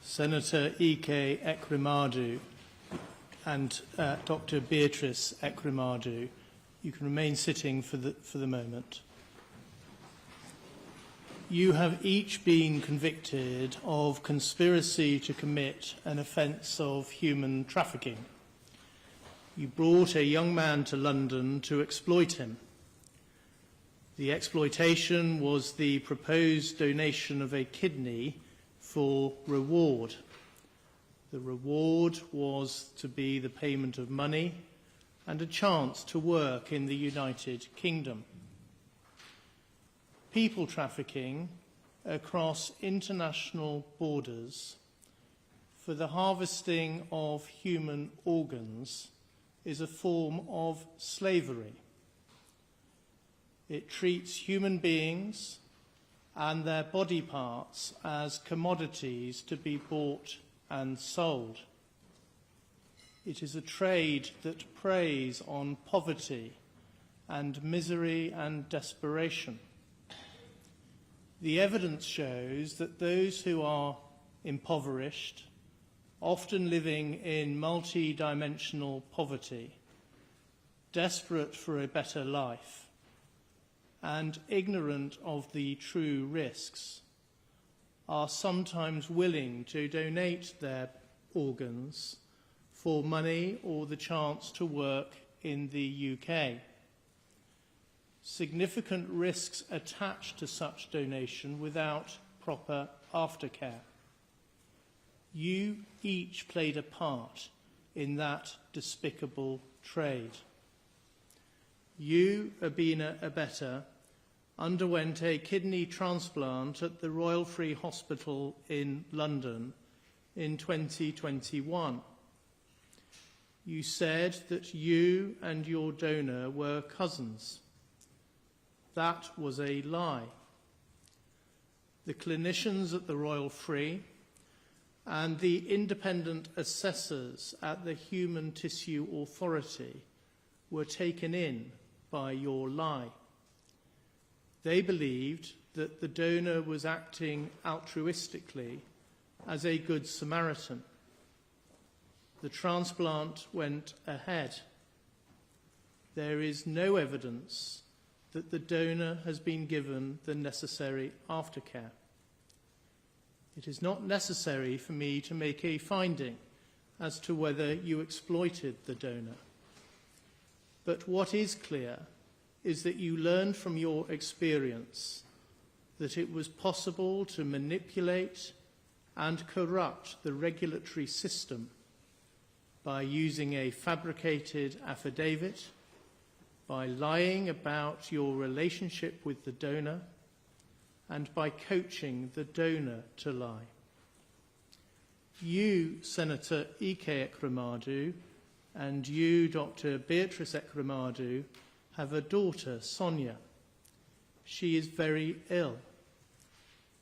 Senator Ike Ekweremadu and Dr. Beatrice Ekweremadu, you can remain sitting for the moment. You have each been convicted of conspiracy to commit an offence of human trafficking. You brought a young man to London to exploit him. The exploitation was the proposed donation of a kidney for reward. The reward was to be the payment of money and a chance to work in the United Kingdom. People trafficking across international borders for the harvesting of human organs is a form of slavery. It treats human beings and their body parts as commodities to be bought and sold. It is a trade that preys on poverty and misery and desperation. The evidence shows that those who are impoverished, often living in multi-dimensional poverty, desperate for a better life, and ignorant of the true risks, are sometimes willing to donate their organs for money or the chance to work in the UK. Significant risks attached to such donation without proper aftercare. You each played a part in that despicable trade. You, Abina Abeta, underwent a kidney transplant at the Royal Free Hospital in London in 2021. You said that you and your donor were cousins. That was a lie. The clinicians at the Royal Free and the independent assessors at the Human Tissue Authority were taken in by your lie. They believed that the donor was acting altruistically as a good Samaritan. The transplant went ahead. There is no evidence that the donor has been given the necessary aftercare. It is not necessary for me to make a finding as to whether you exploited the donor. But what is clear is that you learned from your experience that it was possible to manipulate and corrupt the regulatory system by using a fabricated affidavit, by lying about your relationship with the donor, and by coaching the donor to lie. You, Senator Ike Ekweremadu, and you, Dr. Beatrice Ekweremadu, have a daughter, Sonia. She is very ill.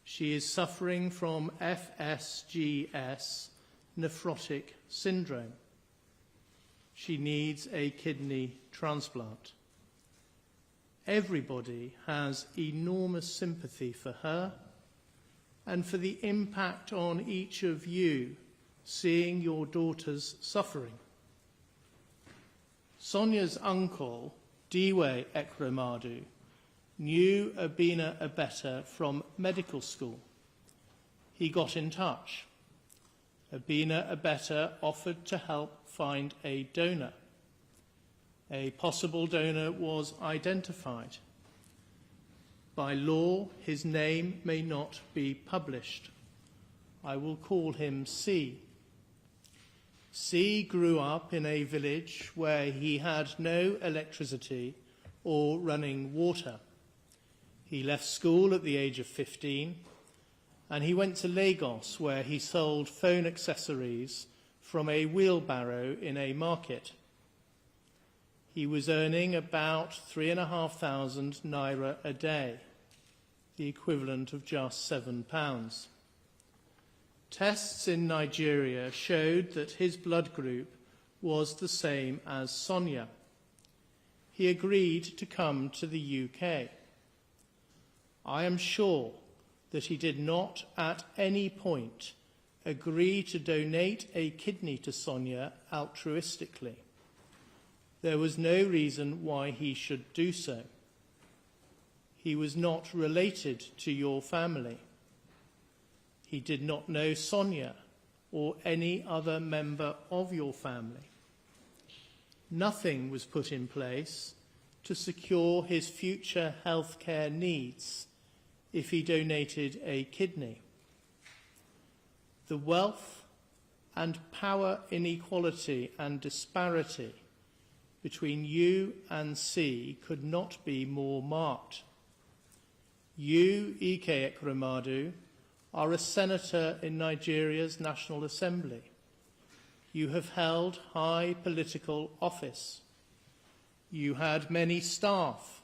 She is suffering from FSGS, nephrotic syndrome. She needs a kidney transplant. Everybody has enormous sympathy for her and for the impact on each of you seeing your daughter's suffering. Sonia's uncle, Diwe Ekweremadu, knew Abina Abeta from medical school. He got in touch. Abina Abeta offered to help find a donor. A possible donor was identified. By law, his name may not be published. I will call him C. C grew up in a village where he had no electricity or running water. He left school at the age of 15, and he went to Lagos, where he sold phone accessories from a wheelbarrow in a market. He was earning about 3,500 naira a day, the equivalent of just £7. Tests in Nigeria showed that his blood group was the same as Sonia. He agreed to come to the UK. I am sure that he did not at any point agree to donate a kidney to Sonia altruistically. There was no reason why he should do so. He was not related to your family. He did not know Sonia or any other member of your family. Nothing was put in place to secure his future healthcare needs if he donated a kidney. The wealth and power inequality and disparity between you and C could not be more marked. You, Ike Ekremadu, are a senator in Nigeria's National Assembly. You have held high political office. You had many staff,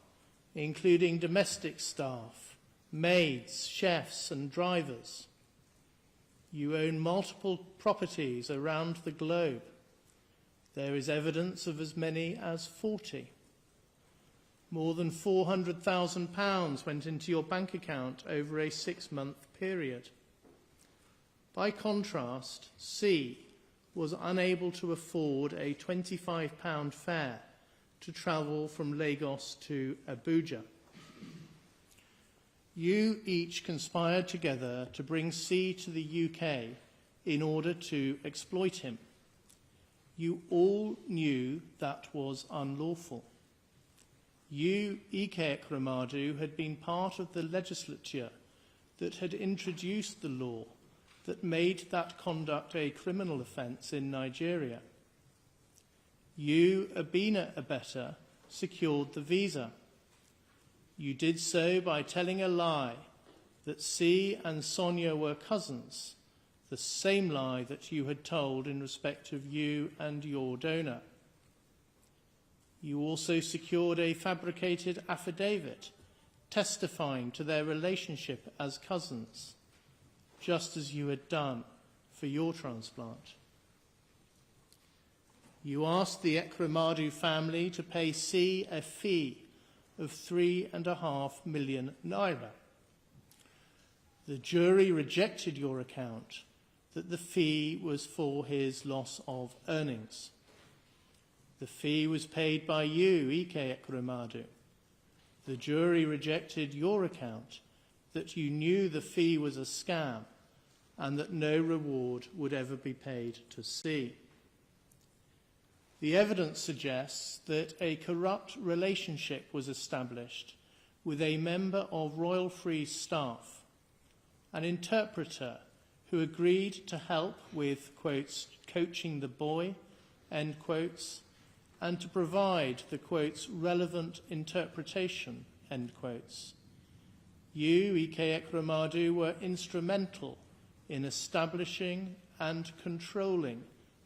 including domestic staff, maids, chefs, and drivers. You own multiple properties around the globe. There is evidence of as many as 40. More than £400,000 went into your bank account over a 6-month period. By contrast, C was unable to afford a £25 fare to travel from Lagos to Abuja. You each conspired together to bring C to the UK in order to exploit him. You all knew that was unlawful. You, Ike Ekremadu, had been part of the legislature that had introduced the law that made that conduct a criminal offence in Nigeria. You, Abina Abeta, secured the visa. You did so by telling a lie that C and Sonia were cousins, the same lie that you had told in respect of you and your donor. You also secured a fabricated affidavit testifying to their relationship as cousins, just as you had done for your transplant. You asked the Ekremadu family to pay C a fee of 3.5 million naira. The jury rejected your account that the fee was for his loss of earnings. The fee was paid by you, Ike Ekremadu. The jury rejected your account that you knew the fee was a scam and that no reward would ever be paid to C. The evidence suggests that a corrupt relationship was established with a member of Royal Free staff, an interpreter who agreed to help with, quotes, coaching the boy, end quotes, and to provide the, quotes, relevant interpretation, end quotes. You, Ike Ekremadu, were instrumental in establishing and controlling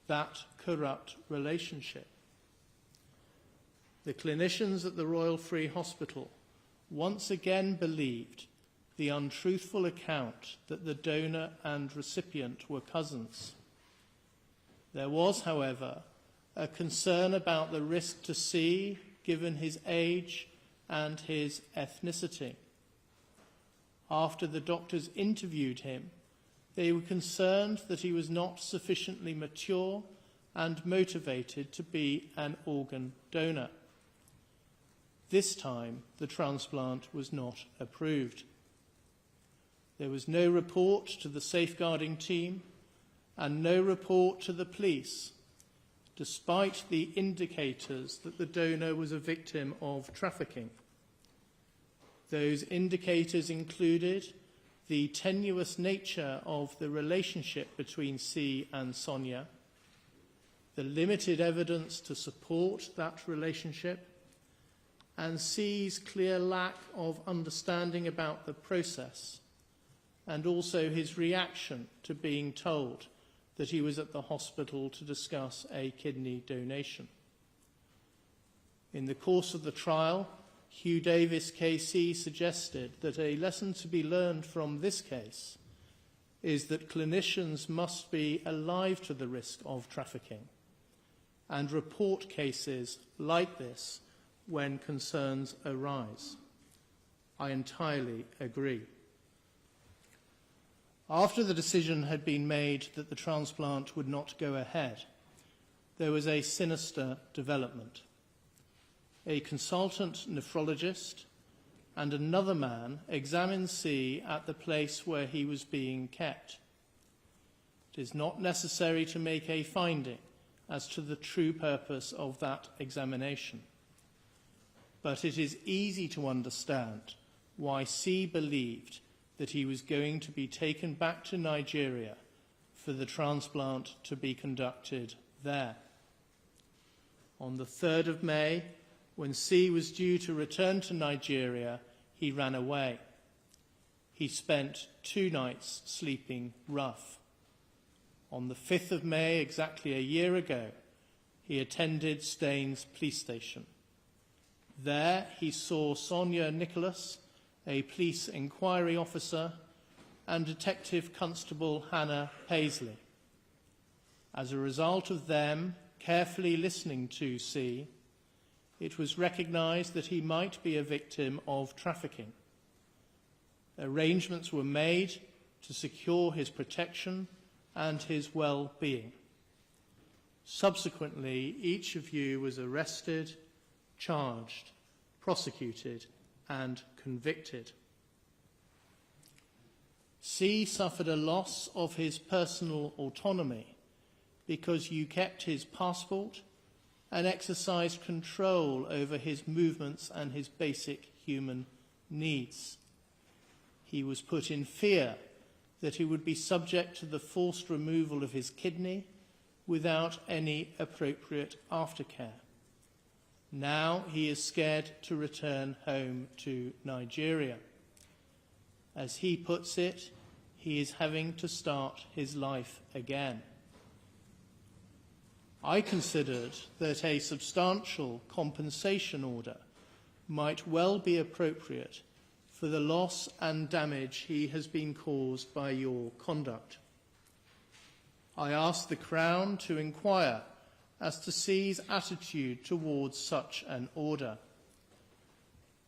that corrupt relationship. The clinicians at the Royal Free Hospital once again believed the untruthful account that the donor and recipient were cousins. There was, however, a concern about the risk to C given his age and his ethnicity. After the doctors interviewed him, they were concerned that he was not sufficiently mature and motivated to be an organ donor. This time, the transplant was not approved. There was no report to the safeguarding team and no report to the police, despite the indicators that the donor was a victim of trafficking. Those indicators included the tenuous nature of the relationship between C and Sonia, the limited evidence to support that relationship, and C's clear lack of understanding about the process, and also his reaction to being told that he was at the hospital to discuss a kidney donation. In the course of the trial, Hugh Davis KC suggested that a lesson to be learned from this case is that clinicians must be alive to the risk of trafficking and report cases like this when concerns arise. I entirely agree. After the decision had been made that the transplant would not go ahead, there was a sinister development. A consultant nephrologist and another man examined C at the place where he was being kept. It is not necessary to make a finding as to the true purpose of that examination, but it is easy to understand why C believed that he was going to be taken back to Nigeria for the transplant to be conducted there. On the 3rd of May, when C was due to return to Nigeria, he ran away. He spent 2 nights sleeping rough. On the 5th of May, exactly a year ago, he attended Staines police station. There he saw Sonia Nicholas, a police inquiry officer, and Detective Constable Hannah Paisley. As a result of them carefully listening to C, it was recognised that he might be a victim of trafficking. Arrangements were made to secure his protection and his well-being. Subsequently, each of you was arrested, charged, prosecuted, and convicted. C suffered a loss of his personal autonomy because you kept his passport and exercised control over his movements and his basic human needs. He was put in fear that he would be subject to the forced removal of his kidney without any appropriate aftercare. Now he is scared to return home to Nigeria. As he puts it, he is having to start his life again. I considered that a substantial compensation order might well be appropriate for the loss and damage he has been caused by your conduct. I asked the Crown to inquire as to C's attitude towards such an order.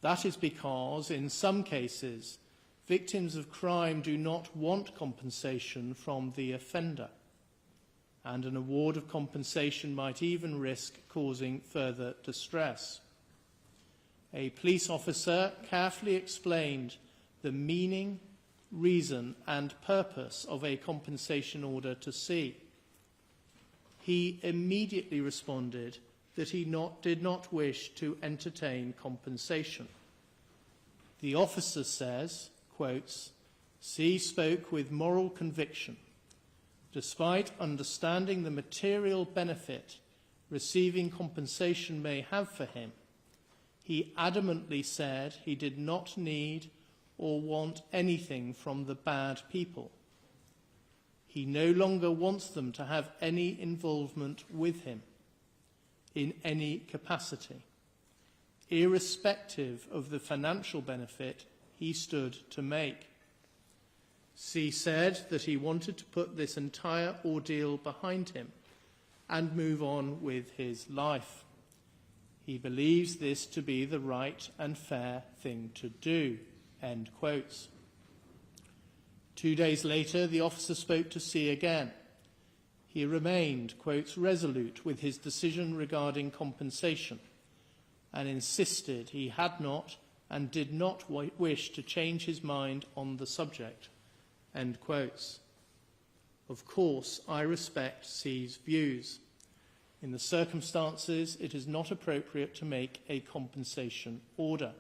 That is because, in some cases, victims of crime do not want compensation from the offender, and an award of compensation might even risk causing further distress. A police officer carefully explained the meaning, reason, and purpose of a compensation order to C. He immediately responded that he did not wish to entertain compensation. The officer says, quotes, C spoke with moral conviction. Despite understanding the material benefit receiving compensation may have for him, he adamantly said he did not need or want anything from the bad people. He no longer wants them to have any involvement with him in any capacity, irrespective of the financial benefit he stood to make. C said that he wanted to put this entire ordeal behind him and move on with his life. He believes this to be the right and fair thing to do, end quotes. 2 days later, the officer spoke to C again. He remained, quotes, resolute with his decision regarding compensation and insisted he had not and did not wish to change his mind on the subject, end quotes. Of course, I respect C's views. In the circumstances, it is not appropriate to make a compensation order.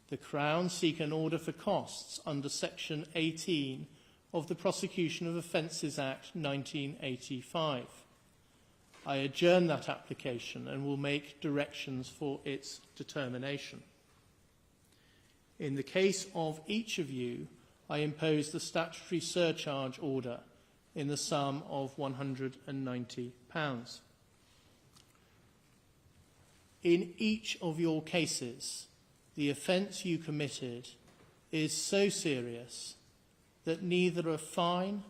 The Crown seek an order for costs under Section 18 of the Prosecution of Offences Act 1985. I adjourn that application and will make directions for its determination. In the case of each of you, I impose the statutory surcharge order in the sum of £190. In each of your cases, the offence you committed is so serious that neither a fine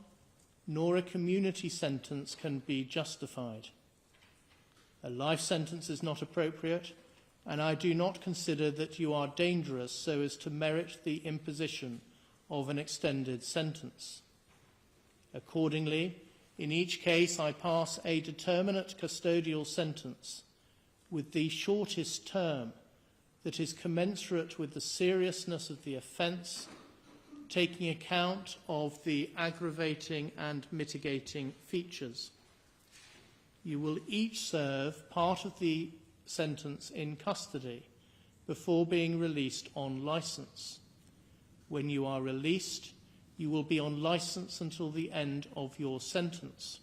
nor a community sentence can be justified. A life sentence is not appropriate, and I do not consider that you are dangerous so as to merit the imposition of an extended sentence. Accordingly, in each case I pass a determinate custodial sentence with the shortest term that is commensurate with the seriousness of the offence, taking account of the aggravating and mitigating features. You will each serve part of the sentence in custody before being released on licence. When you are released, you will be on licence until the end of your sentence.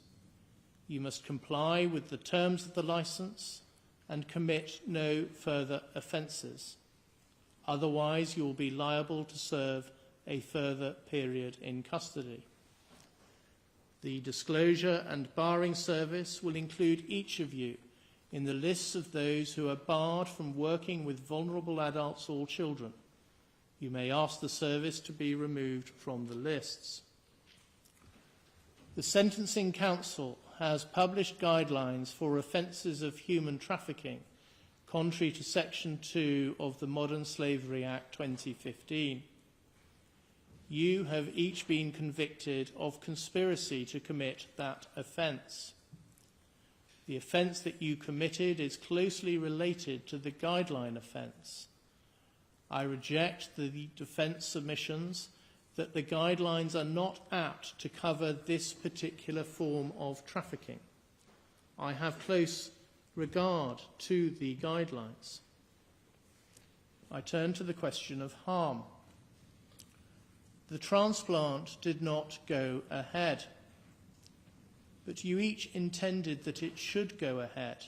You must comply with the terms of the licence and commit no further offences. Otherwise, you will be liable to serve a further period in custody. The disclosure and barring service will include each of you in the lists of those who are barred from working with vulnerable adults or children. You may ask the service to be removed from the lists. The Sentencing Council has published guidelines for offences of human trafficking, contrary to Section 2 of the Modern Slavery Act 2015. You have each been convicted of conspiracy to commit that offence. The offence that you committed is closely related to the guideline offence. I reject the defence submissions that the guidelines are not apt to cover this particular form of trafficking. I have close regard to the guidelines. I turn to the question of harm. The transplant did not go ahead, but you each intended that it should go ahead,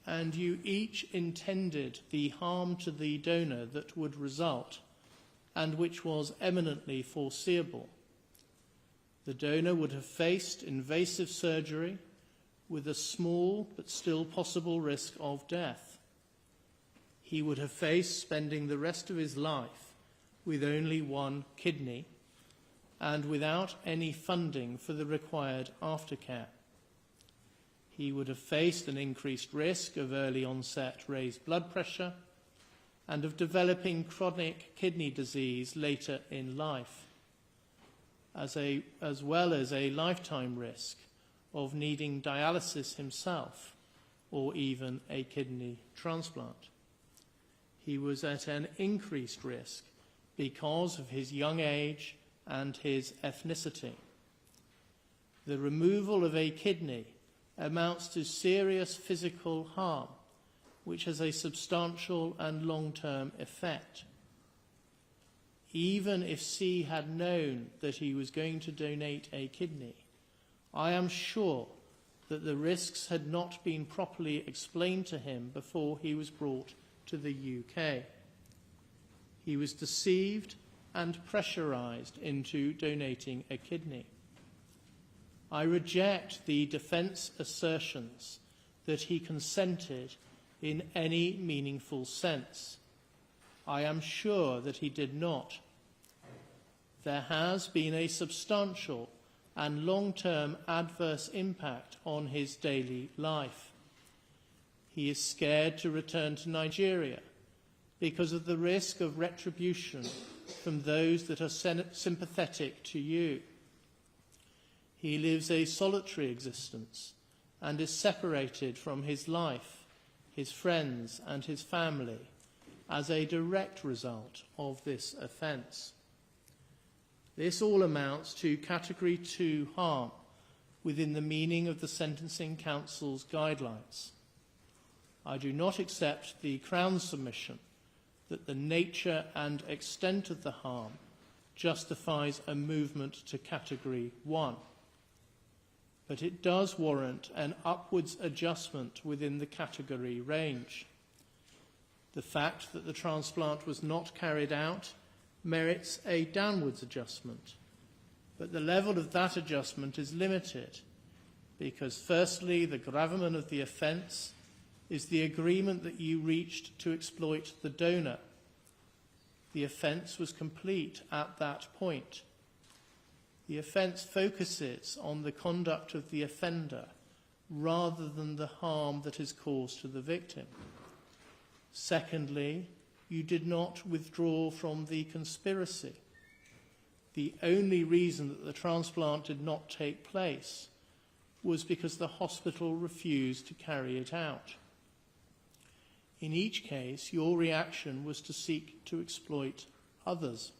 and you each intended the harm to the donor that would result, and which was eminently foreseeable. The donor would have faced invasive surgery with a small but still possible risk of death. He would have faced spending the rest of his life with only one kidney and without any funding for the required aftercare. He would have faced an increased risk of early onset raised blood pressure and of developing chronic kidney disease later in life, as well as a lifetime risk of needing dialysis himself or even a kidney transplant. He was at an increased risk because of his young age and his ethnicity. The removal of a kidney amounts to serious physical harm, which has a substantial and long-term effect. Even if C had known that he was going to donate a kidney, I am sure that the risks had not been properly explained to him before he was brought to the UK. He was deceived and pressurised into donating a kidney. I reject the defence assertions that he consented in any meaningful sense. I am sure that he did not. There has been a substantial and long-term adverse impact on his daily life. He is scared to return to Nigeria because of the risk of retribution from those that are sympathetic to you. He lives a solitary existence and is separated from his life, his friends and his family as a direct result of this offence. This all amounts to Category 2 harm within the meaning of the Sentencing Council's guidelines. I do not accept the Crown's submission that the nature and extent of the harm justifies a movement to Category 1. But it does warrant an upwards adjustment within the category range. The fact that the transplant was not carried out merits a downwards adjustment, but the level of that adjustment is limited because, firstly, the gravamen of the offence is the agreement that you reached to exploit the donor. The offence was complete at that point. The offence focuses on the conduct of the offender rather than the harm that is caused to the victim. Secondly, you did not withdraw from the conspiracy. the only reason that the transplant did not take place was because the hospital refused to carry it out. In each case, your reaction was to seek to exploit others.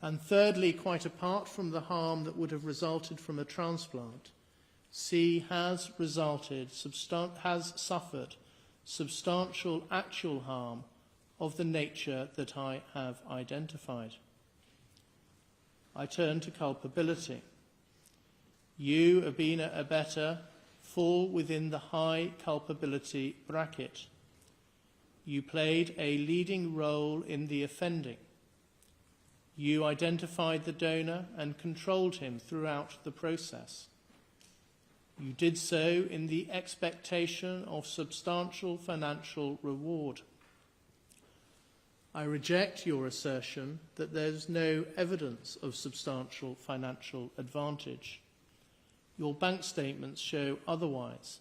And thirdly, quite apart from the harm that would have resulted from a transplant, C has suffered substantial actual harm of the nature that I have identified. I turn to culpability. You, Abina Abeta, fall within the high culpability bracket. You played a leading role in the offending. You identified the donor and controlled him throughout the process. You did so in the expectation of substantial financial reward. I reject your assertion that there is no evidence of substantial financial advantage. Your bank statements show otherwise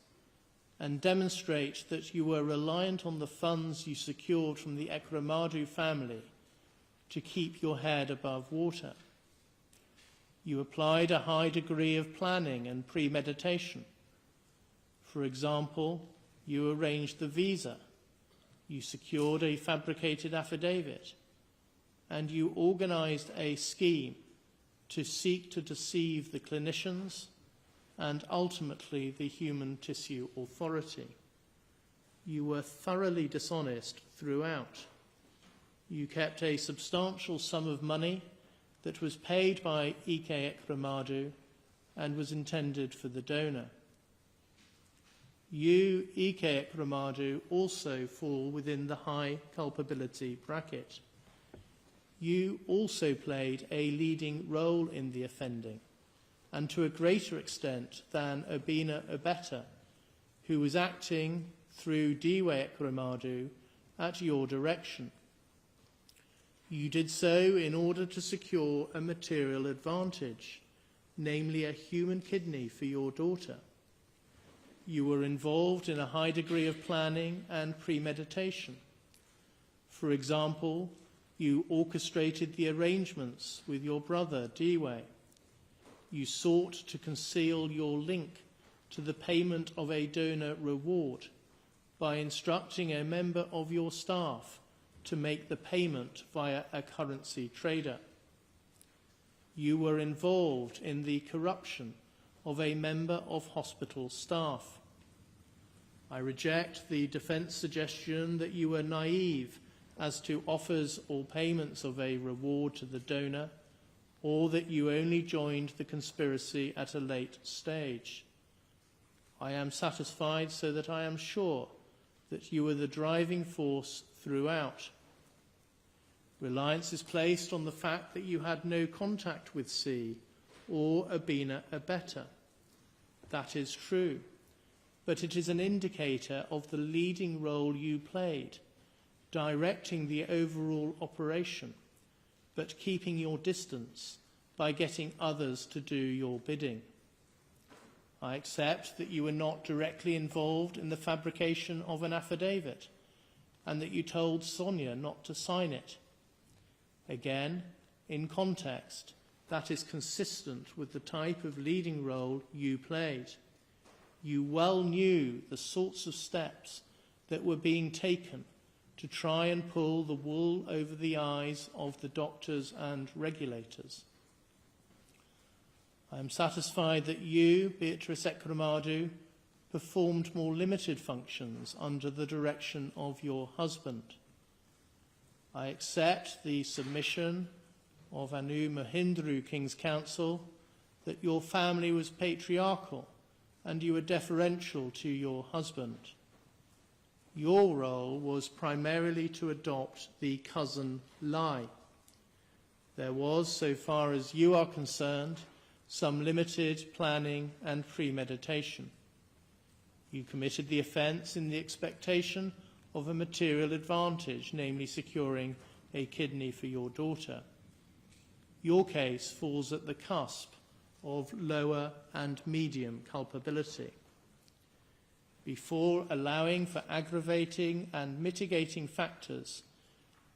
and demonstrate that you were reliant on the funds you secured from the Ekramadu family to keep your head above water. You applied a high degree of planning and premeditation. For example, you arranged the visa, you secured a fabricated affidavit, and you organized a scheme to seek to deceive the clinicians and ultimately the Human Tissue Authority. You were thoroughly dishonest throughout. You kept a substantial sum of money that was paid by Ike Ekramadu and was intended for the donor. You, Ike Ekramadu, also fall within the high culpability bracket. You also played a leading role in the offending, and to a greater extent than Abina Abeta, who was acting through Diwe Ekramadu at your direction. You did so in order to secure a material advantage, namely a human kidney for your daughter. You were involved in a high degree of planning and premeditation. For example, you orchestrated the arrangements with your brother, Diwe. You sought to conceal your link to the payment of a donor reward by instructing a member of your staff to make the payment via a currency trader. You were involved in the corruption of a member of hospital staff. I reject the defence suggestion that you were naive as to offers or payments of a reward to the donor, or that you only joined the conspiracy at a late stage. I am satisfied so that I am sure that you were the driving force throughout. Reliance is placed on the fact that you had no contact with C or Abina Abeta. That is true, but it is an indicator of the leading role you played, directing the overall operation, but keeping your distance by getting others to do your bidding. I accept that you were not directly involved in the fabrication of an affidavit and that you told Sonia not to sign it. Again, in context, that is consistent with the type of leading role you played. You well knew the sorts of steps that were being taken to try and pull the wool over the eyes of the doctors and regulators. I am satisfied that you, Beatrice Ekramadu, performed more limited functions under the direction of your husband. I accept the submission of Anu Mahindru King's Council that your family was patriarchal and you were deferential to your husband. Your role was primarily to adopt the cousin lie. There was, so far as you are concerned, some limited planning and premeditation. You committed the offence in the expectation of a material advantage, namely securing a kidney for your daughter. Your case falls at the cusp of lower and medium culpability. Before allowing for aggravating and mitigating factors,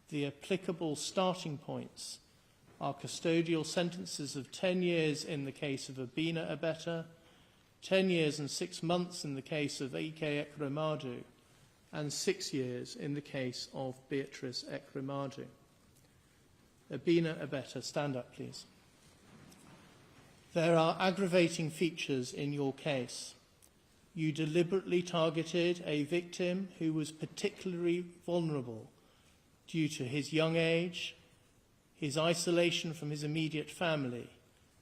the applicable starting points are custodial sentences of 10 years in the case of Abina Abeta, 10 years and 6 months in the case of Ike Ekremadu, and 6 years in the case of Beatrice Ekremadu. Abina Abeta, stand up, please. There are aggravating features in your case. You deliberately targeted a victim who was particularly vulnerable due to his young age, his isolation from his immediate family,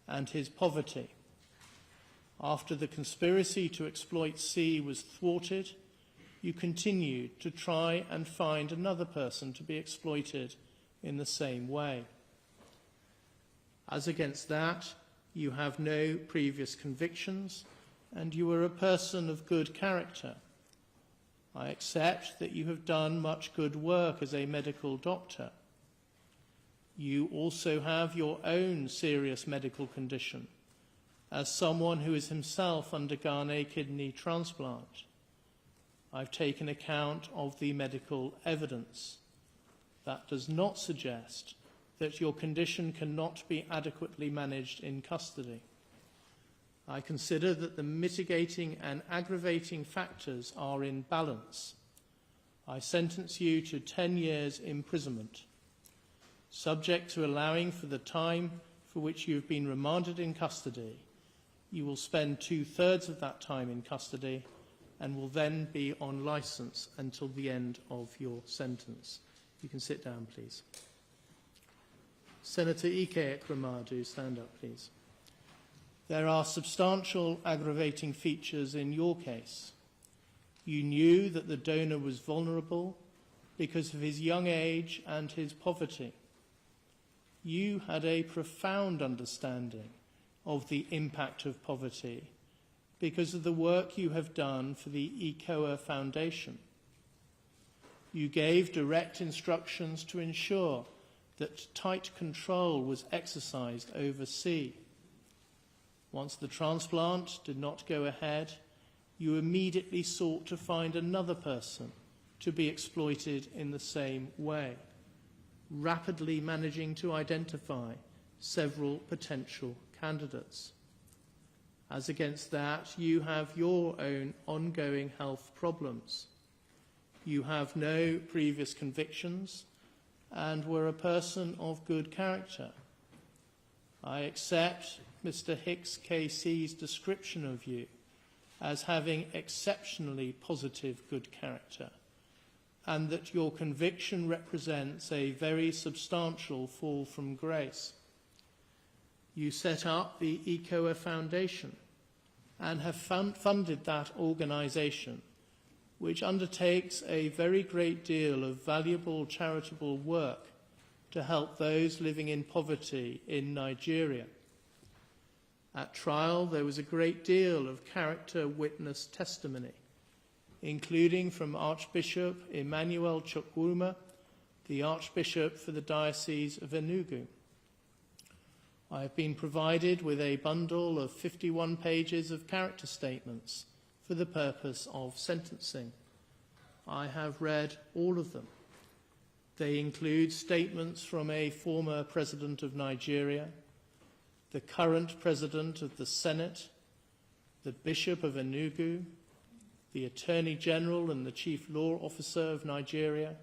and his poverty. After the conspiracy to exploit C was thwarted, you continued to try and find another person to be exploited in the same way. As against that, you have no previous convictions, and you are a person of good character. I accept that you have done much good work as a medical doctor. You also have your own serious medical condition, as someone who has himself undergone a kidney transplant. I've taken account of the medical evidence. That does not suggest that your condition cannot be adequately managed in custody. I consider that the mitigating and aggravating factors are in balance. I sentence you to 10 years imprisonment, subject to allowing for the time for which you have been remanded in custody. You will spend 2/3 of that time in custody and will then be on licence until the end of your sentence. You can sit down, please. Senator Ike Ekremadu, stand up, please. There are substantial aggravating features in your case. You knew that the donor was vulnerable because of his young age and his poverty. You had a profound understanding of the impact of poverty because of the work you have done for the ECOA Foundation. You gave direct instructions to ensure that tight control was exercised over C. Once the transplant did not go ahead, you immediately sought to find another person to be exploited in the same way, rapidly managing to identify several potential candidates. As against that, you have your own ongoing health problems. You have no previous convictions and were a person of good character. I accept Mr. Hicks KC's description of you as having exceptionally positive good character, and that your conviction represents a very substantial fall from grace. You set up the ECOA Foundation and have funded that organisation, which undertakes a very great deal of valuable charitable work to help those living in poverty in Nigeria. At trial, there was a great deal of character witness testimony, including from Archbishop Emmanuel Chukwuma, the Archbishop for the Diocese of Enugu. I have been provided with a bundle of 51 pages of character statements for the purpose of sentencing. I have read all of them. They include statements from a former president of Nigeria, the current president of the Senate, the Bishop of Enugu, the Attorney General and the Chief Law Officer of Nigeria,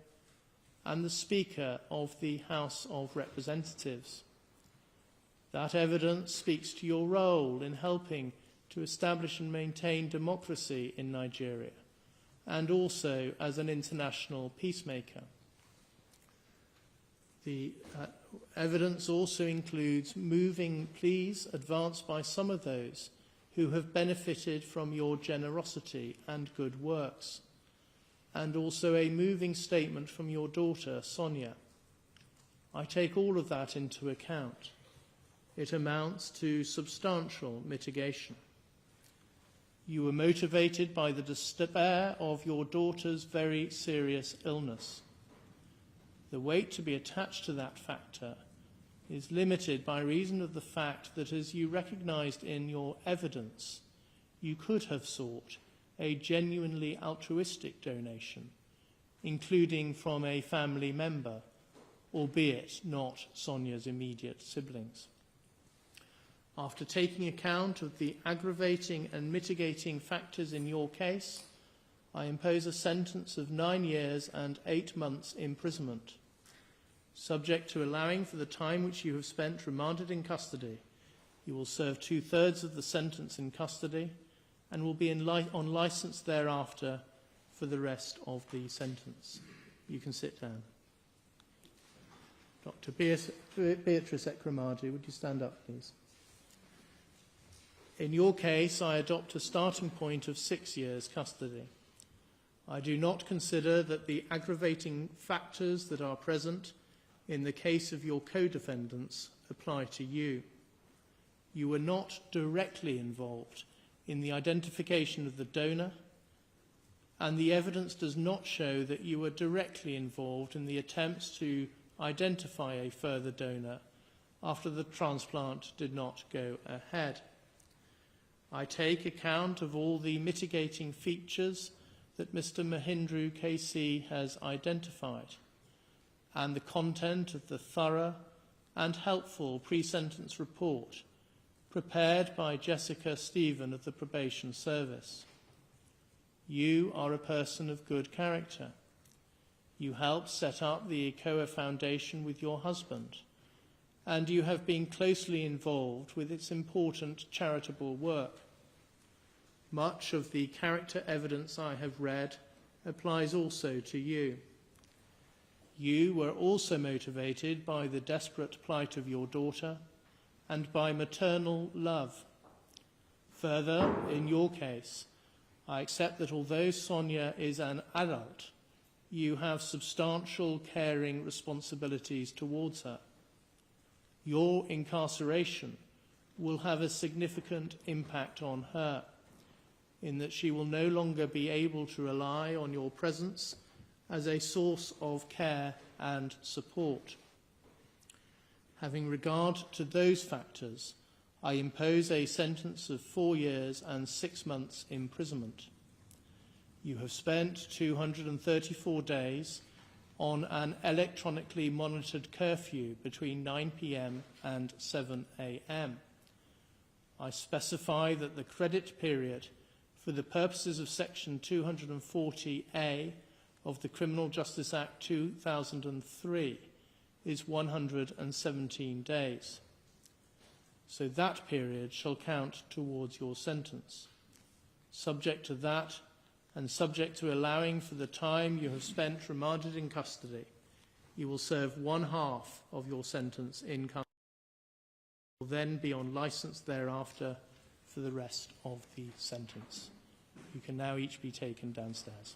and the Speaker of the House of Representatives. That evidence speaks to your role in helping to establish and maintain democracy in Nigeria, and also as an international peacemaker. The evidence also includes moving pleas advanced by some of those who have benefited from your generosity and good works, and also a moving statement from your daughter, Sonia. I take all of that into account. It amounts to substantial mitigation. You were motivated by the despair of your daughter's very serious illness. The weight to be attached to that factor is limited by reason of the fact that, as you recognized in your evidence, you could have sought a genuinely altruistic donation, including from a family member, albeit not Sonia's immediate siblings. After taking account of the aggravating and mitigating factors in your case, I impose a sentence of 9 years and 8 months imprisonment, subject to allowing for the time which you have spent remanded in custody. You will serve 2/3 of the sentence in custody and will be on licence thereafter for the rest of the sentence. You can sit down. Dr. Beatrice Ekremadu, would you stand up, please? In your case, I adopt a starting point of 6 years custody. I do not consider that the aggravating factors that are present in the case of your co-defendants apply to you. You were not directly involved in the identification of the donor, and the evidence does not show that you were directly involved in the attempts to identify a further donor after the transplant did not go ahead. I take account of all the mitigating features that Mr. Mahindra KC has identified and the content of the thorough and helpful pre-sentence report prepared by Jessica Stephen of the Probation Service. You are a person of good character. You helped set up the ECOA Foundation with your husband, and you have been closely involved with its important charitable work. Much of the character evidence I have read applies also to you. You were also motivated by the desperate plight of your daughter and by maternal love. Further, in your case, I accept that although Sonia is an adult, you have substantial caring responsibilities towards her. Your incarceration will have a significant impact on her, in that she will no longer be able to rely on your presence as a source of care and support. Having regard to those factors, I impose a sentence of 4 years and 6 months imprisonment. You have spent 234 days on an electronically monitored curfew between 9 p.m. and 7 a.m. I specify that the credit period for the purposes of Section 240A of the Criminal Justice Act 2003 is 117 days. So that period shall count towards your sentence. Subject to that, and subject to allowing for the time you have spent remanded in custody, you will serve 1/2 of your sentence in custody. You will then be on licence thereafter for the rest of the sentence. You can now each be taken downstairs.